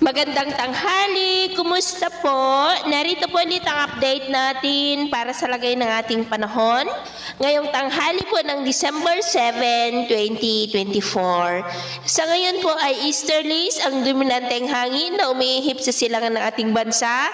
Magandang tanghali! Kumusta po? Narito po ulit ang update natin para sa lagay ng ating panahon. Ngayong tanghali po ng December 7, 2024. Sa ngayon po ay easterlies ang dominanteng hangin na umiihip sa silangan ng ating bansa,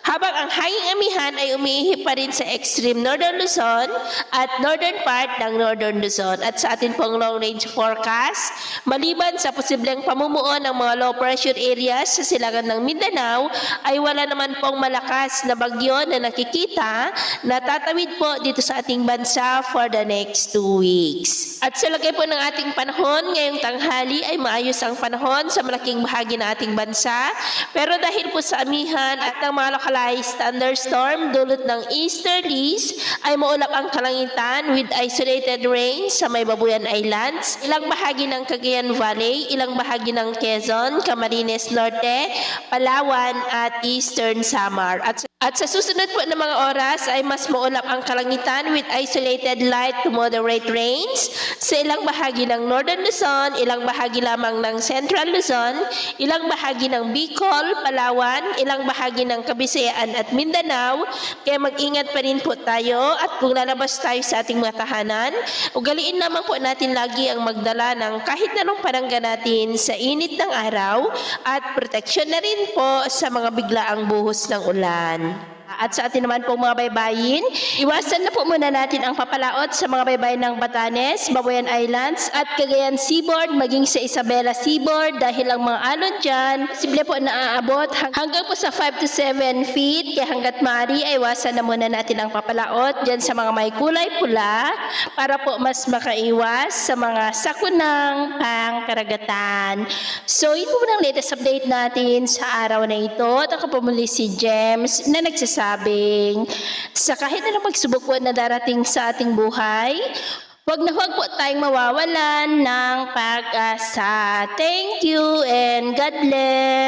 habang ang hanging amihan ay umiihip pa rin sa extreme northern Luzon at northern part ng northern Luzon. At sa ating pong long range forecast, maliban sa posibleng pamumuo ng mga low pressure areas sa silangan ng Mindanao, ay wala naman pong malakas na bagyo na nakikita na tatawid po dito sa ating bansa for the next 2 weeks. At sa lagay po ng ating panahon, ngayong tanghali ay maayos ang panahon sa malaking bahagi ng ating bansa. Pero dahil po sa amihan at ng mga localized thunderstorm dulot ng easterlies, ay maulap ang kalangitan with isolated rain sa may Babuyan Islands, ilang bahagi ng Cagayan Valley, ilang bahagi ng Quezon, Camarines Norte, Palawan at Eastern Samar. At sa susunod po ng mga oras ay mas maulap ang kalangitan with isolated light to moderate rains sa ilang bahagi ng Northern Luzon, ilang bahagi lamang ng Central Luzon, ilang bahagi ng Bicol, Palawan, ilang bahagi ng Kabisayaan at Mindanao. Kaya mag-ingat pa rin po tayo at kung lalabas tayo sa ating mga tahanan, ugaliin naman po natin lagi ang magdala ng kahit anong panangga natin sa init ng araw at proteksyon na rin po sa mga biglaang buhos ng ulan. At sa atin naman po mga baybayin, iwasan na po muna natin ang papalaot sa mga baybayin ng Batanes, Babuyan Islands at Cagayan Seaboard, maging sa Isabela Seaboard dahil ang mga alon dyan, posible po na aabot hanggang po sa 5 to 7 feet. Kaya hanggat maaari ay iwasan na muna natin ang papalaot dyan sa mga may kulay pula para po mas makaiwas sa mga sakunang pangkaragatan. So ito po ang latest update natin sa araw na ito. At ako po muli si James na nagsasabing sa kahit anong pagsubok po na darating sa ating buhay, huwag na huwag po tayong mawawalan ng pag-asa. Thank you and God bless.